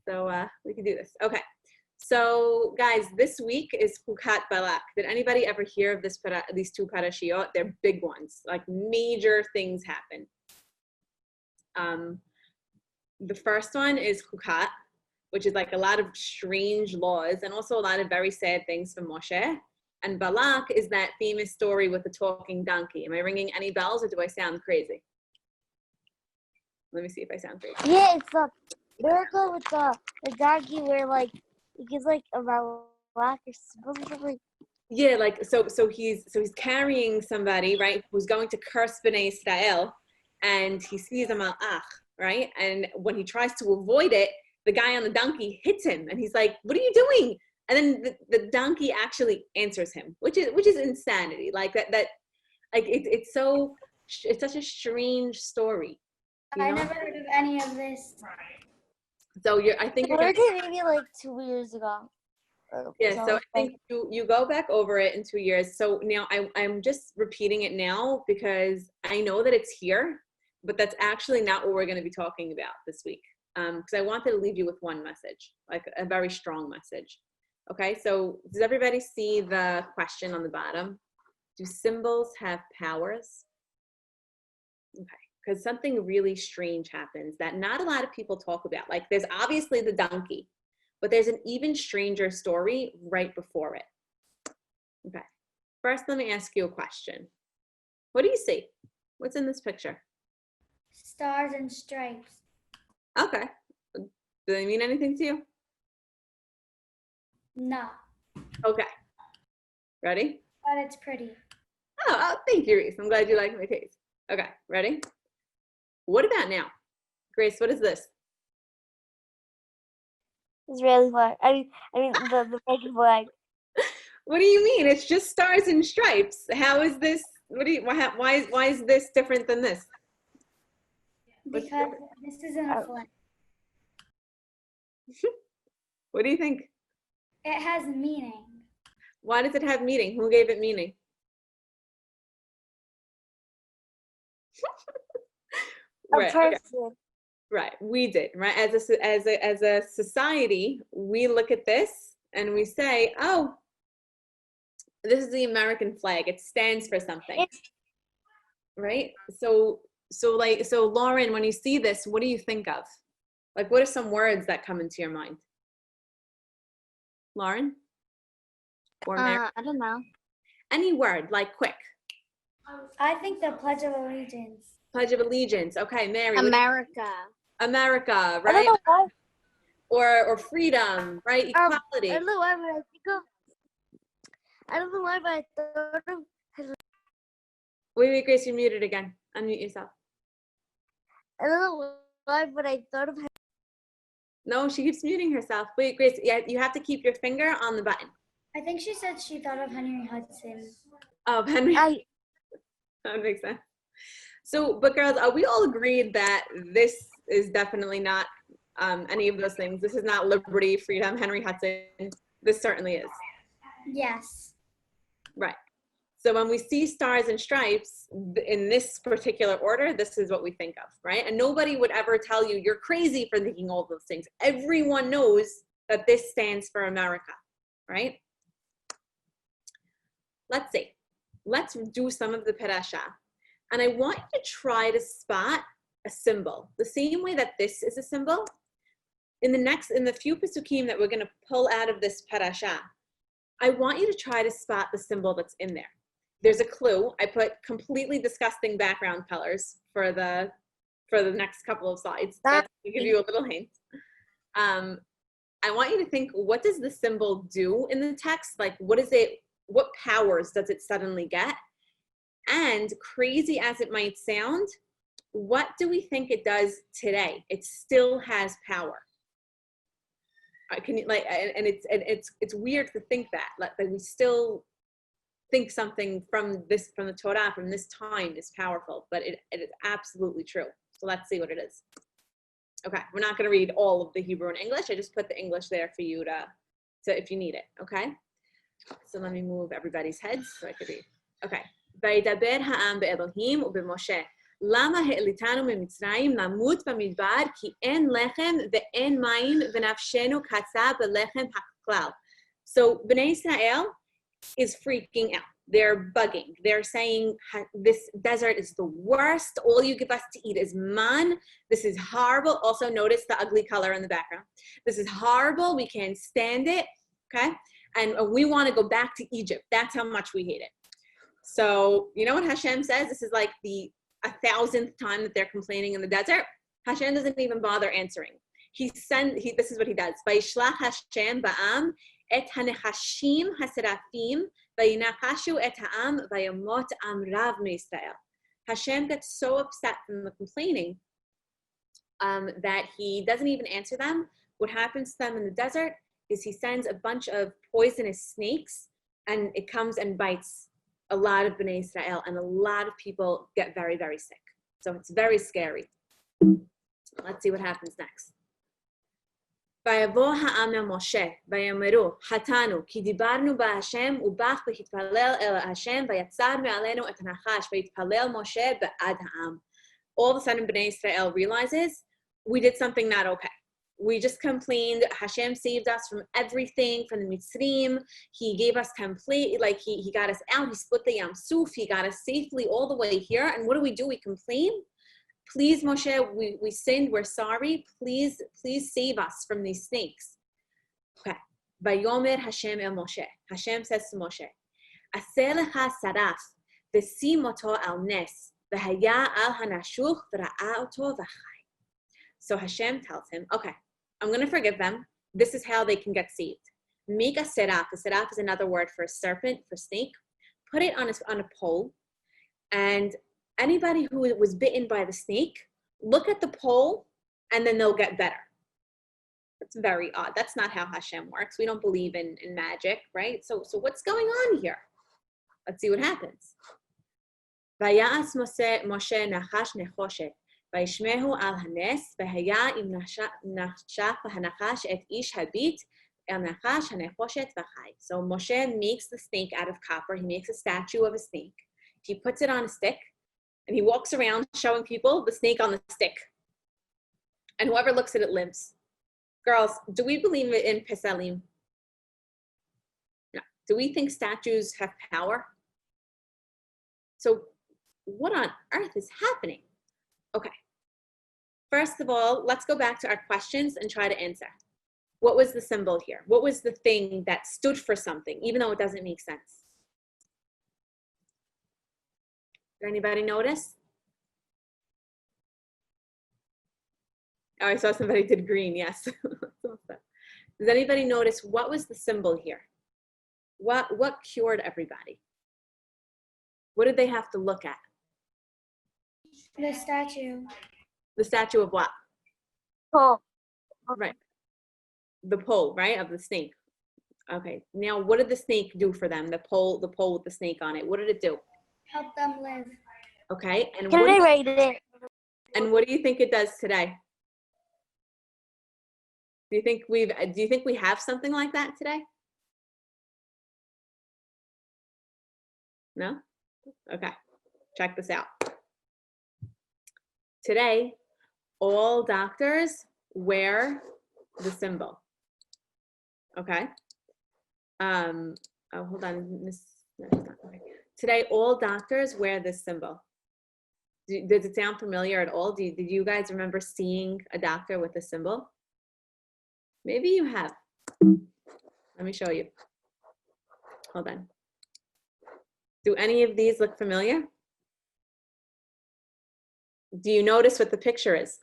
So we can do this. Okay. So guys, this week is Chukat Balak. Did anybody ever hear of these two parashiot? They're big ones, like major things happen. The first one is Chukat, which is like a lot of strange laws and also a lot of very sad things from Moshe. And Balak is that famous story with the talking donkey. Am I ringing any bells or do I sound crazy? Let me see if I sound crazy. Yeah, it's the miracle with the donkey where like it gives like a Balak or something. Yeah, like so he's carrying somebody, right, who's going to curse Bnei Israel, and he sees a malach, right? And when he tries to avoid it, the guy on the donkey hits him, and he's like, "What are you doing?" And then the donkey actually answers him, which is insanity. Like that like it's such a strange story. I never heard of any of this. So I think you're heard it maybe like 2 years ago. Yeah, so I think you go back over it in 2 years. So now I'm just repeating it now because I know that it's here, but that's actually not what we're going to be talking about this week. Because I wanted to leave you with one message, like a very strong message. Okay, so does everybody see the question on the bottom? Do symbols have powers? Okay, because something really strange happens that not a lot of people talk about. Like there's obviously the donkey, but there's an even stranger story right before it. Okay, first let me ask you a question. What do you see? What's in this picture? Stars and stripes. Okay, do they mean anything to you? No, Okay, ready? but it's pretty. Oh, thank you, Reese. I'm glad you like my taste. Okay, ready? What about now? Grace, what is this? Israeli flag. I mean the American flag. What do you mean? It's just stars and stripes. How is this? Why is this different than this? Because this isn't a flag. What do you think? It has meaning. Why does it have meaning? Who gave it meaning? Right, okay. Right, we did, right? As a society, we look at this and we say, oh, this is the American flag. It stands for something, right? So Lauren, when you see this, what do you think of? Like, what are some words that come into your mind? Lauren? Or Mary? I don't know. Any word, like quick. I think the Pledge of Allegiance. Pledge of Allegiance. Okay, Mary. America. America, right? I don't know why. Or freedom, right? Equality. I don't know why, but I don't know why, but I thought of. Wait, Grace, you're muted again. Unmute yourself. I don't know why, but I thought of. No, she keeps muting herself. Wait, Grace, yeah, you have to keep your finger on the button. I think she said she thought of Henry Hudson. Oh, Henry. That makes sense. So, but girls, we all agreed that this is definitely not any of those things. This is not liberty, freedom, Henry Hudson. This certainly is. Yes. Right. So when we see stars and stripes in this particular order, this is what we think of, right? And nobody would ever tell you you're crazy for thinking all those things. Everyone knows that this stands for America, right? Let's see. Let's do some of the parasha. And I want you to try to spot a symbol, the same way that this is a symbol. In the few pasukim that we're going to pull out of this parasha, I want you to try to spot the symbol that's in there. There's a clue. I put completely disgusting background colors for the next couple of slides. That's to give you a little hint. I want you to think, what does the symbol do in the text? Like, what is it? What powers does it suddenly get? And crazy as it might sound, what do we think it does today? It still has power. Can you and it's weird to think that we still think something from the Torah from this time is powerful, but it is absolutely true. So let's see what it is. Okay, we're not going to read all of the Hebrew and English. I just put the English there for you to if you need it. Okay. So let me move everybody's heads so I could read. Okay. וידבר העם באלוהים ובמשה. למה העליתנו ממצרים למות במדבר כי אין לחם ואין מים ונפשנו קצה בלחם הכלל. So Bnei Israel is freaking out. They're bugging. They're saying, this desert is the worst. All you give us to eat is man. This is horrible. Also notice the ugly color in the background. This is horrible. We can't stand it. Okay? And we want to go back to Egypt. That's how much we hate it. So, you know what Hashem says? This is like the 1,000th time that they're complaining in the desert. Hashem doesn't even bother answering. This is what he does. Vayishlach Hashem ba'am et hanechashim hasarafim vayinachashu et ha'am vayamot am rav me'Yisrael. Hashem gets so upset from the complaining that he doesn't even answer them. What happens to them in the desert is he sends a bunch of poisonous snakes, and it comes and bites a lot of Bnei Israel, and a lot of people get very, very sick. So it's very scary. Let's see what happens next. ויבוא העם למשה, ויאמרו, חטאנו, כי דיברנו בהשם, ובך והתפלל אל השם, ויצר מעלינו את הנחש, ויתפלל משה בעד העם. All of a sudden, Bnei Israel realizes, we did something not okay. We just complained. Hashem saved us from everything, from the Mitzrim. He gave us complete, like he got us out. He split the Yam Suf. He got us safely all the way here. And what do? We complain. Please, Moshe, we sinned. We're sorry. Please save us from these snakes. Okay. Vayomer Hashem el Moshe. Hashem says to Moshe, Aseh lecha saraf v'sim oto al nes v'haya al hanashuch v'ra'a oto v'chai. So Hashem tells him, okay, I'm going to forgive them. This is how they can get saved. Make a seraph. A seraph is another word for a serpent, for snake. Put it on a pole. And anybody who was bitten by the snake, look at the pole, and then they'll get better. That's very odd. That's not how Hashem works. We don't believe in magic, right? So what's going on here? Let's see what happens. Vayas Moshe nachash nechoshet. וישמעו על הנס, והיה אם נשך הנחש את איש הביט, אל נחש הנחושת וחי. So Moshe makes the snake out of copper. He makes a statue of a snake. He puts it on a stick, and he walks around showing people the snake on the stick. And whoever looks at it lives. Girls, do we believe in Pesalim? No. Do we think statues have power? So what on earth is happening? Okay. First of all, let's go back to our questions and try to answer. What was the symbol here? What was the thing that stood for something, even though it doesn't make sense? Did anybody notice? Oh, I saw somebody did green, yes. Does anybody notice what was the symbol here? What cured everybody? What did they have to look at? The statue. The statue of what? Pole. Right. The pole, right, of the snake. Okay. Now, what did the snake do for them? The pole with the snake on it. What did it do? Help them live. Okay. And Can I write it? And what do you think it does today? Do you think we have something like that today? No? Okay. Check this out. Today, all doctors wear the symbol. Okay. Oh, hold on, Miss. No, it's not. Okay. Today, all doctors wear this symbol. Does it sound familiar at all? Did you guys remember seeing a doctor with this symbol? Maybe you have. Let me show you. Hold on. Do any of these look familiar? Do you notice what the picture is?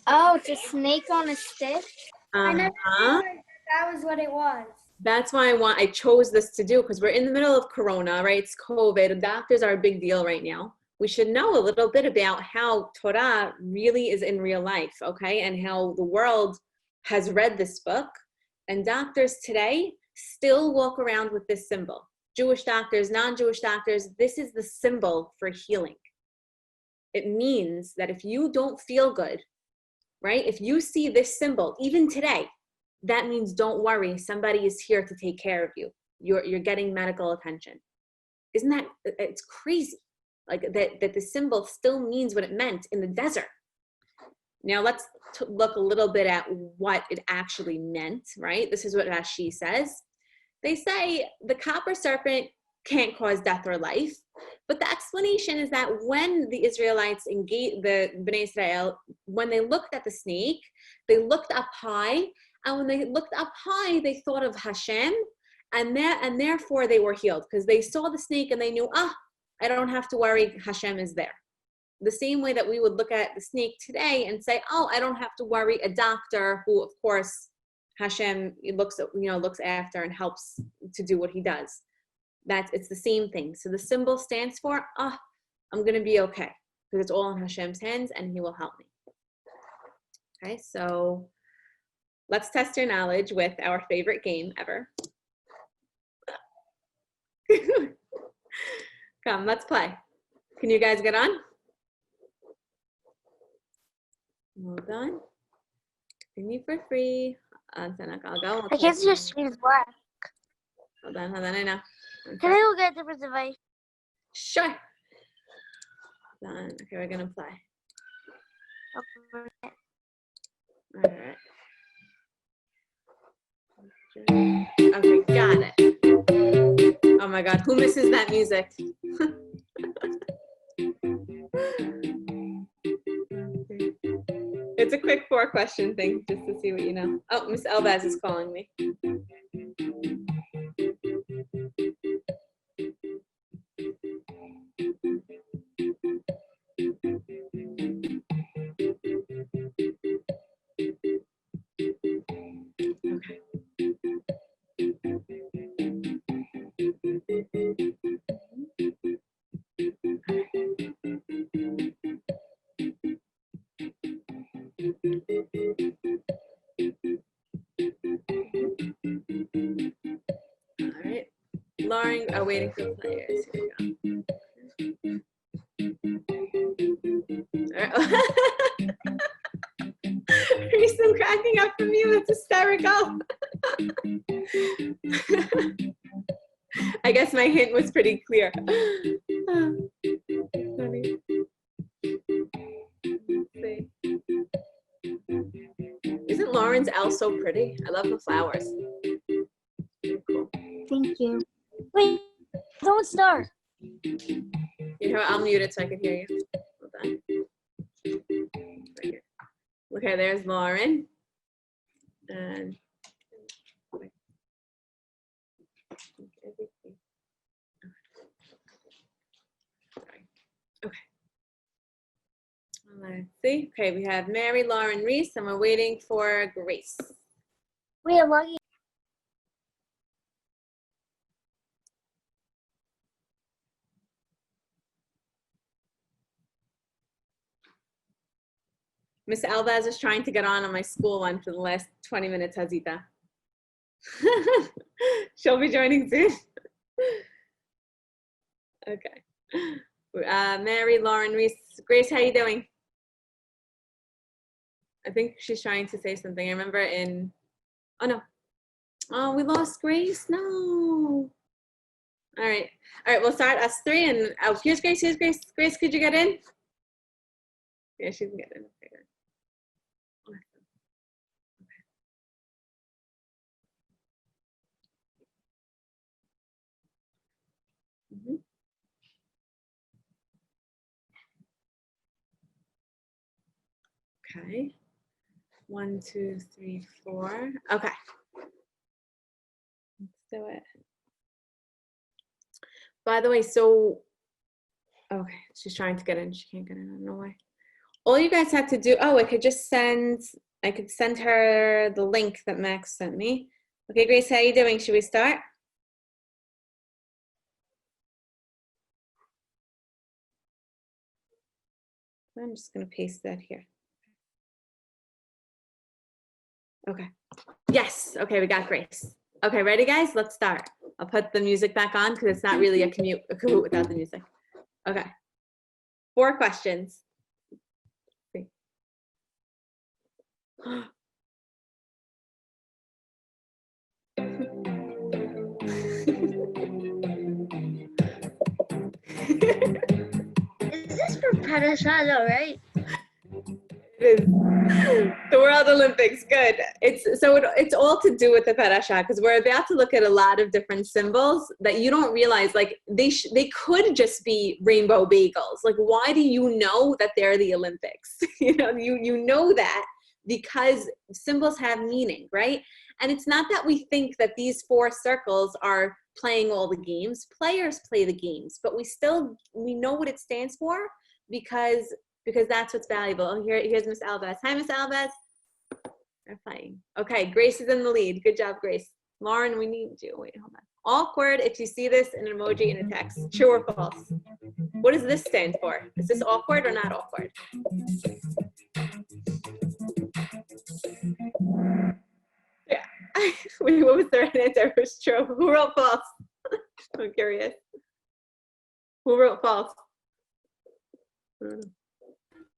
Oh, it's a snake on a stick? I never Uh-huh. realized that was what it was. That's why I chose this to do, because we're in the middle of Corona, right? It's COVID. Doctors are a big deal right now. We should know a little bit about how Torah really is in real life, okay? And how the world has read this book. And doctors today still walk around with this symbol. Jewish doctors, non-Jewish doctors, this is the symbol for healing. It means that if you don't feel good, right? If you see this symbol, even today, that means don't worry, somebody is here to take care of you. You're getting medical attention. Isn't that, it's crazy. like that the symbol still means what it meant in the desert. Now let's look a little bit at what it actually meant, right? This is what Rashi says. They say the copper serpent can't cause death or life, but the explanation is that when the Israelites engaged, the Bnei Israel, when they looked at the snake, they looked up high, and when they looked up high, they thought of Hashem, and therefore they were healed, because they saw the snake and they knew, I don't have to worry, Hashem is there. The same way that we would look at the snake today and say, I don't have to worry, a doctor who, of course, Hashem looks after and helps to do what he does. It's the same thing. So the symbol stands for, I'm going to be okay, because it's all in Hashem's hands and he will help me. Okay, so let's test your knowledge with our favorite game ever. Come, let's play. Can you guys get on? Hold on. Continue for free. I'll go. I guess your screen is black. Hold on, I know. Can I go get a different device? Sure. Hold on. Okay, we're gonna play. All right. Okay, got it. Oh my God, who misses that music? It's a quick 4-question thing, just to see what you know. Oh, Miss Elbaz is calling me. Okay. All right. Lauren, waiting for players. Here we go. All right. Reese, I'm cracking up from you. That's hysterical. I guess my hint was pretty clear. Funny. Let's see. Isn't Lauren's L so pretty? I love the flowers. Cool. Thank you. Wait, don't start. You know, I'll mute it so I can hear you. Hold on. Right here. Okay, there's Lauren. And okay. Let's see. Okay, we have Mary, Lauren, Reese, and we're waiting for Grace. Wait, I'm logging. Miss Alvaz is trying to get on my school one for the last 20 minutes, Hazita. She'll be joining soon. Okay. Mary, Lauren, Reese, Grace, how you doing? I think she's trying to say something. I remember oh no. Oh, we lost Grace, no. All right, we'll start us three and here's Grace, Grace, could you get in? Yeah, she can get in. Okay, good. Okay. 1, 2, 3, 4. Okay. Let's do it. By the way, okay, she's trying to get in. She can't get in. I don't know why. All you guys have to do, I could send her the link that Max sent me. Okay, Grace, how you doing? Should we start? I'm just going to paste that here. Okay. Yes. Okay, we got Grace. Okay, ready, guys? Let's start. I'll put the music back on because it's not really a Kahoot without the music. Okay. 4 questions. Perashat, right? It is the World Olympics. Good. It's all to do with the parasha because we're about to look at a lot of different symbols that you don't realize. Like they could just be rainbow bagels. Like why do you know that they're the Olympics? You know that because symbols have meaning, right? And it's not that we think that these 4 circles are playing all the games. Players play the games, but we know what it stands for because that's what's valuable. Oh, here's Miss Albas. Hi, Miss Albas. They're playing. Okay, Grace is in the lead. Good job, Grace. Lauren, we need you. Wait, hold on. Awkward if you see this in an emoji in a text. True or false? What does this stand for? Is this awkward or not awkward? Yeah. Wait, what was the right answer? It was true. Who wrote false? I'm curious. Who wrote false?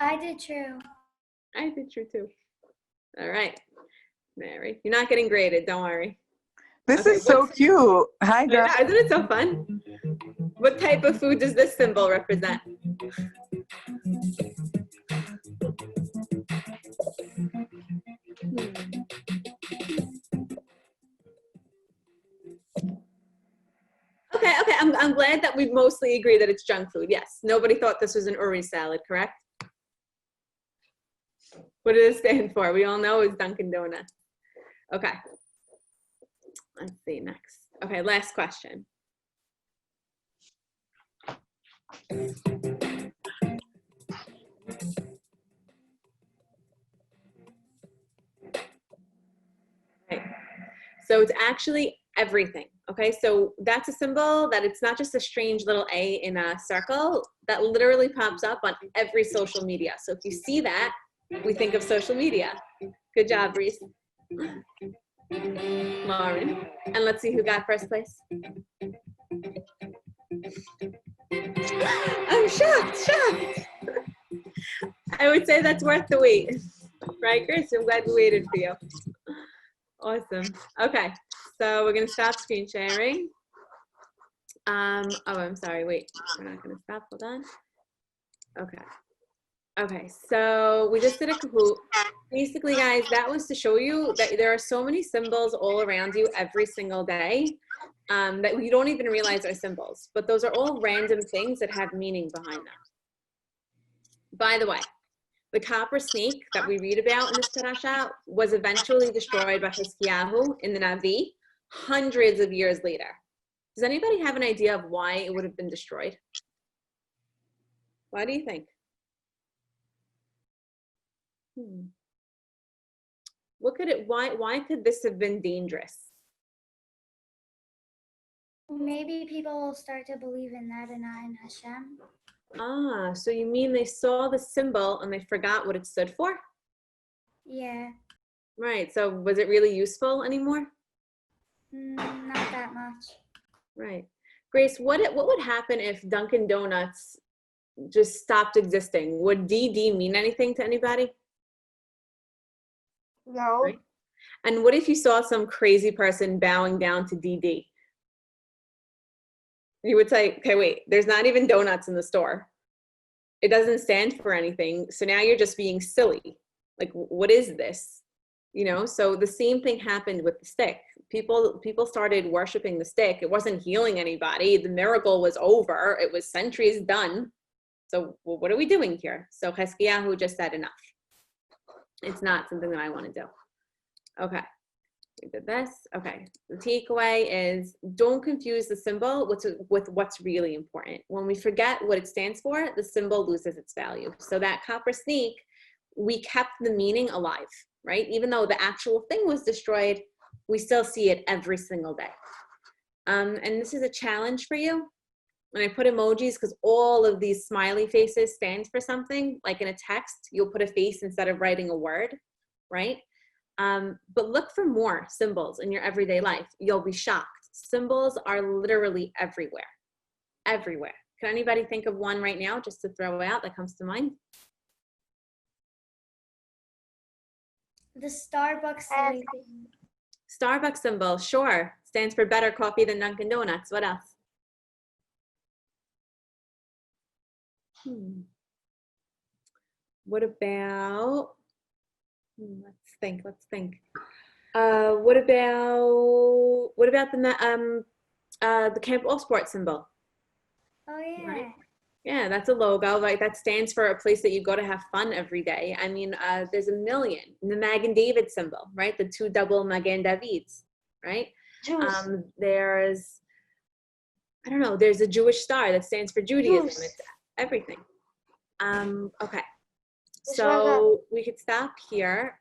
I did true. I did true too. All right, Mary, you're not getting graded. Don't worry. This Okay, is so cute. Hi, girl. Isn't it so fun? What type of food does this symbol represent? Okay. I'm glad that we mostly agree that it's junk food. Yes. Nobody thought this was an Uri salad, correct? What does it stand for? We all know it's Dunkin' Donuts. Okay. Let's see next. Okay, last question. Right. So it's actually everything. Okay, so that's a symbol that it's not just a strange little A in a circle that literally pops up on every social media. So if you see that, we think of social media. Good job, Reese. Lauren. And let's see who got first place. I'm shocked. I would say that's worth the wait. Right, Chris? I'm glad we waited for you. Awesome. Okay, so we're going to stop screen sharing. Oh, I'm sorry. Wait, we're not going to stop. Hold on. Okay, so we just did a Kahoot. Basically, guys, that was to show you that there are so many symbols all around you every single day that you don't even realize are symbols. But those are all random things that have meaning behind them. By the way, the copper snake that we read about in this parasha was eventually destroyed by Hiskiyahu in the Navi hundreds of years later. Does anybody have an idea of why it would have been destroyed? Why do you think? What could it, why could this have been dangerous? Maybe people will start to believe in that and not in Hashem. Ah, so you mean they saw the symbol and they forgot what it stood for? Yeah. Right, so was it really useful anymore? Not that much. Right. Grace, what would happen if Dunkin' Donuts just stopped existing? Would DD mean anything to anybody? No. Right. And what if you saw some crazy person bowing down to DD? You would say, okay, wait, there's not even donuts in the store. It doesn't stand for anything. So now you're just being silly. Like, what is this? You know, so the same thing happened with the stick. People started worshiping the stick. It wasn't healing anybody. The miracle was over. It was centuries done. So well, what are we doing here? So Hiskiyahu just said enough. It's not something that I want to do. Okay, we did this. Okay, the takeaway is don't confuse the symbol with what's really important. When we forget what it stands for, the symbol loses its value. So that copper snake, we kept the meaning alive, right? Even though the actual thing was destroyed, we still see it every single day. And this is a challenge for you. And I put emojis because all of these smiley faces stand for something. Like in a text, you'll put a face instead of writing a word, right? But look for more symbols in your everyday life. You'll be shocked. Symbols are literally everywhere, everywhere. Can anybody think of one right now just to throw out that comes to mind? The Starbucks Starbucks symbol, sure. Stands for better coffee than Dunkin' Donuts. What else? What about, let's think. What about the Camp All Sport symbol? Oh yeah. Right. Yeah, that's a logo, right? That stands for a place that you go to have fun every day. I mean, there's a million. The Magen David symbol, right? The two double Magen Davids, right? Juice. There's, I don't know, there's a Jewish star that stands for Judaism. Juice. It's everything. Okay. Choueka. So we could stop here.